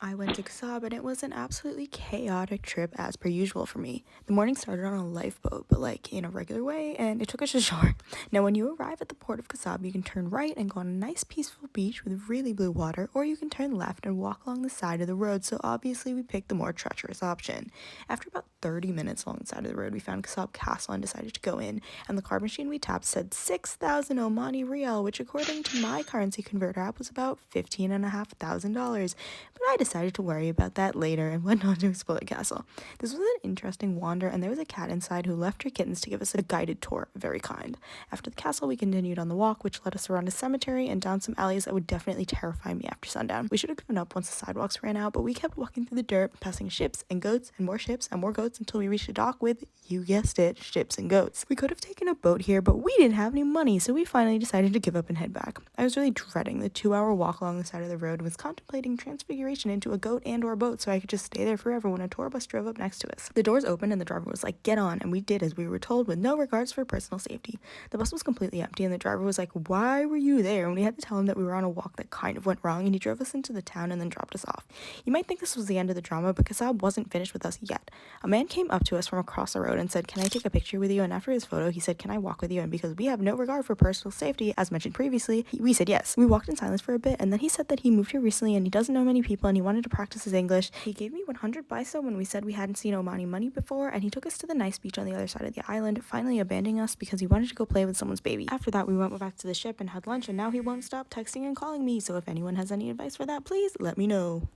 I went to khasab and it was an absolutely chaotic trip as per usual for me. The morning started on a lifeboat, but like in a regular way, and it took us ashore. Now, when you arrive at the port of khasab, you can turn right and go on a nice peaceful beach with really blue water, or you can turn left and walk along the side of the road, so obviously we picked the more treacherous option. After about 30 minutes along the side of the road, we found khasab castle and decided to go in, and the card machine we tapped said 6,000 omani rial, which according to my currency converter app was about $15,500. But I decided to worry about that later and went on to explore the castle. This was an interesting wander, and there was a cat inside who left her kittens to give us a guided tour, very kind. After the castle, we continued on the walk, which led us around a cemetery and down some alleys that would definitely terrify me after sundown. We should have given up once the sidewalks ran out, but we kept walking through the dirt, passing ships and goats and more goats until we reached a dock with, you guessed it, ships and goats. We could have taken a boat here, but we didn't have any money, so we finally decided to give up and head back. I was really dreading the 2-hour walk along the side of the road and was contemplating transfiguration into a goat and or a boat so I could just stay there forever when a tour bus drove up next to us. The doors opened and the driver was like, "Get on," and we did as we were told with no regards for personal safety. The bus was completely empty and the driver was like, "Why were you there?" And we had to tell him that we were on a walk that kind of went wrong, and he drove us into the town and then dropped us off. You might think this was the end of the drama, but khasab wasn't finished with us yet. A man came up to us from across the road and said, "Can I take a picture with you?" And after his photo, he said, "Can I walk with you?" And because we have no regard for personal safety, as mentioned previously, we said yes. We walked in silence for a bit, and then he said that he moved here recently and he doesn't know many people and he wanted to practice his English. He gave me 100 paisa when we said we hadn't seen Omani money before, and he took us to the nice beach on the other side of the island, finally abandoning us because he wanted to go play with someone's baby. After that, we went back to the ship and had lunch, and now he won't stop texting and calling me, so if anyone has any advice for that, please let me know.